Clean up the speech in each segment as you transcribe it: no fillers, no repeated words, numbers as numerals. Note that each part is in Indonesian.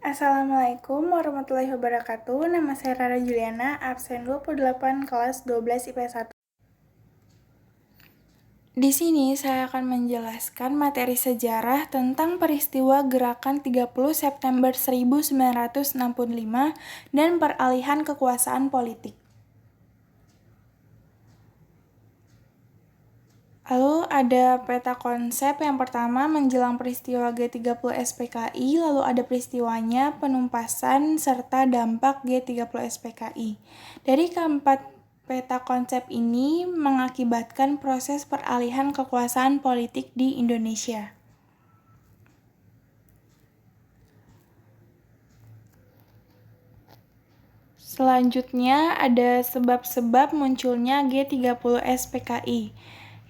Assalamualaikum warahmatullahi wabarakatuh. Nama saya Rara Juliana, absen 28 kelas 12 IPS 1. Di sini saya akan menjelaskan materi sejarah tentang peristiwa Gerakan 30 September 1965 dan peralihan kekuasaan politik. Lalu ada peta konsep yang pertama menjelang peristiwa G30 SPKI, lalu ada peristiwanya, penumpasan, serta dampak G30 SPKI. Dari keempat peta konsep ini mengakibatkan proses peralihan kekuasaan politik di Indonesia. Selanjutnya ada sebab-sebab munculnya G30 SPKI,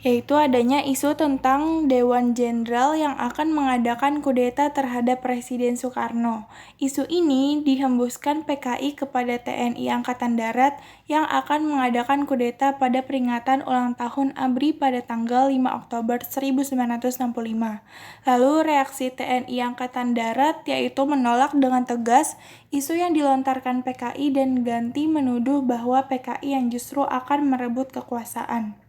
yaitu adanya isu tentang Dewan Jenderal yang akan mengadakan kudeta terhadap Presiden Soekarno. Isu ini dihembuskan PKI kepada TNI Angkatan Darat yang akan mengadakan kudeta pada peringatan ulang tahun ABRI pada tanggal 5 Oktober 1965. Lalu reaksi TNI Angkatan Darat yaitu menolak dengan tegas isu yang dilontarkan PKI dan ganti menuduh bahwa PKI yang justru akan merebut kekuasaan.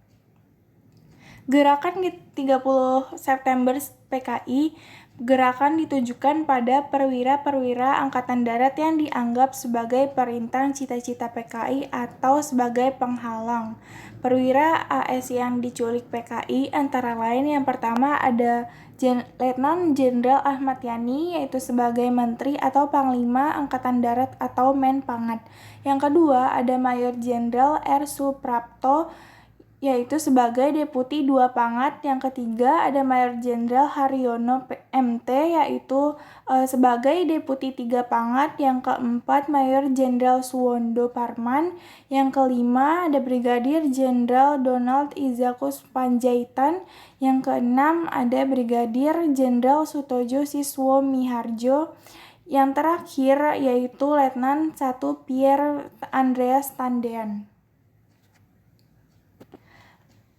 Gerakan 30 September PKI gerakan ditujukan pada perwira-perwira Angkatan Darat yang dianggap sebagai perintang cita-cita PKI atau sebagai penghalang. Perwira AS yang diculik PKI antara lain yang pertama ada Letnan Jenderal Ahmad Yani yaitu sebagai Menteri atau Panglima Angkatan Darat atau Menpangat. Yang kedua ada Mayor Jenderal R. Suprapto yaitu sebagai Deputi 2 Pangat. Yang ketiga ada Mayor Jenderal Haryono MT yaitu sebagai Deputi 3 Pangat. Yang keempat Mayor Jenderal Suwondo Parman. Yang kelima ada Brigadir Jenderal Donald Izakus Panjaitan. Yang keenam ada Brigadir Jenderal Sutojo Siswo Miharjo. Yang terakhir yaitu Letnan 1 Pierre Andreas Tandean.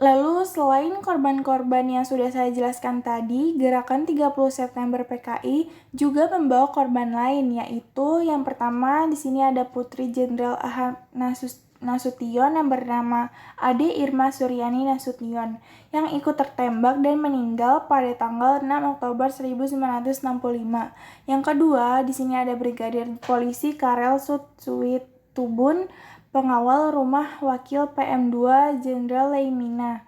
Lalu selain korban-korban yang sudah saya jelaskan tadi, Gerakan 30 September PKI juga membawa korban lain, yaitu yang pertama di sini ada Putri Jenderal Ahmad Nasution yang bernama Ade Irma Suryani Nasution yang ikut tertembak dan meninggal pada tanggal 6 Oktober 1965. Yang kedua, di sini ada Brigadir Polisi Karel Sudsuitubun, pengawal rumah Wakil PM2 Jenderal Leimina.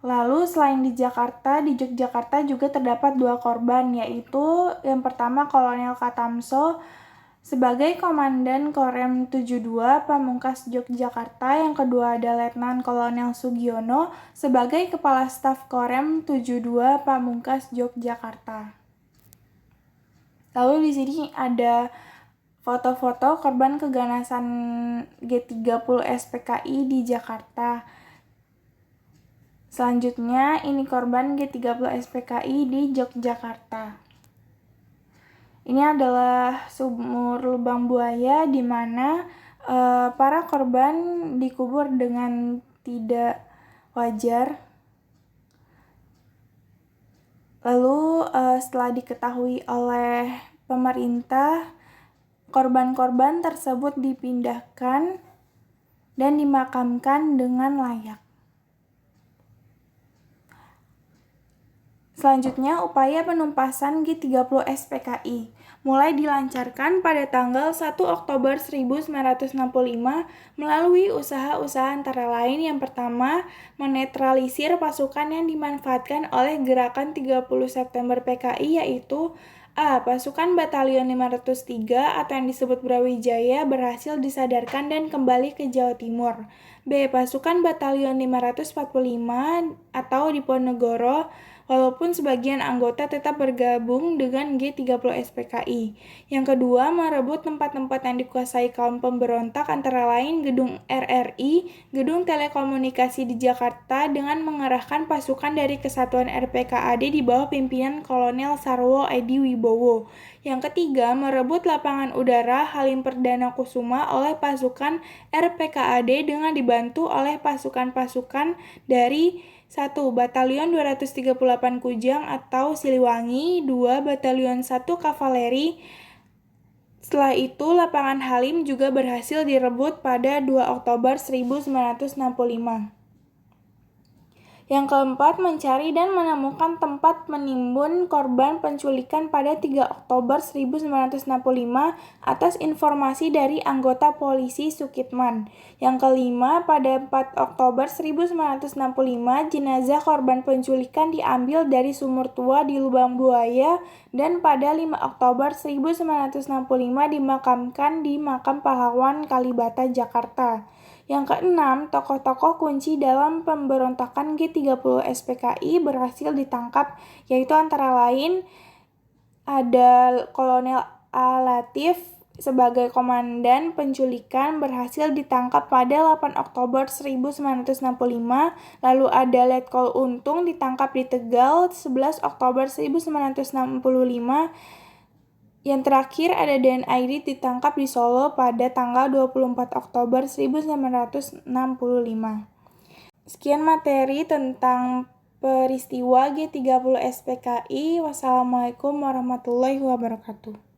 Lalu selain di Jakarta, di Yogyakarta juga terdapat 2 korban, yaitu yang pertama Kolonel Katamso sebagai Komandan Korem 72 Pamungkas Yogyakarta. Yang kedua ada Letnan Kolonel Sugiono sebagai Kepala Staf Korem 72 Pamungkas Yogyakarta. Lalu di sini ada foto-foto korban keganasan G30 SPKI di Jakarta. Selanjutnya ini korban G30 SPKI di Yogyakarta. Ini adalah sumur lubang buaya di mana para korban dikubur dengan tidak wajar. Lalu setelah diketahui oleh pemerintah, korban-korban tersebut dipindahkan dan dimakamkan dengan layak. Selanjutnya, upaya penumpasan G30 SPKI mulai dilancarkan pada tanggal 1 Oktober 1965 melalui usaha-usaha antara lain yang pertama, menetralisir pasukan yang dimanfaatkan oleh Gerakan 30 September PKI yaitu A. Pasukan Batalion 503 atau yang disebut Brawijaya berhasil disadarkan dan kembali ke Jawa Timur. B. Pasukan Batalion 545 atau Diponegoro walaupun sebagian anggota tetap bergabung dengan G30 SPKI. Yang kedua, merebut tempat-tempat yang dikuasai kaum pemberontak antara lain Gedung RRI, Gedung Telekomunikasi di Jakarta dengan mengerahkan pasukan dari Kesatuan RPKAD di bawah pimpinan Kolonel Sarwo Edi Wibowo. Yang ketiga, merebut lapangan udara Halim Perdana Kusuma oleh pasukan RPKAD dengan dibantu oleh pasukan-pasukan dari 1. Batalion 238 Kujang atau Siliwangi, 2. Batalion 1 Kavaleri Setelah itu, lapangan Halim juga berhasil direbut pada 2 Oktober 1965. Yang keempat, mencari dan menemukan tempat menimbun korban penculikan pada 3 Oktober 1965 atas informasi dari anggota polisi Sukitman. Yang kelima, pada 4 Oktober 1965, jenazah korban penculikan diambil dari sumur tua di Lubang Buaya dan pada 5 Oktober 1965 dimakamkan di Makam Pahlawan Kalibata, Jakarta. Yang keenam, tokoh-tokoh kunci dalam pemberontakan G30 SPKI berhasil ditangkap, yaitu antara lain ada Kolonel A. Latif sebagai komandan penculikan berhasil ditangkap pada 8 Oktober 1965, lalu ada Letkol Untung ditangkap di Tegal 11 Oktober 1965, yang terakhir ada Den Airit ditangkap di Solo pada tanggal 24 Oktober 1965. Sekian materi tentang peristiwa G30 SPKI. Wassalamualaikum warahmatullahi wabarakatuh.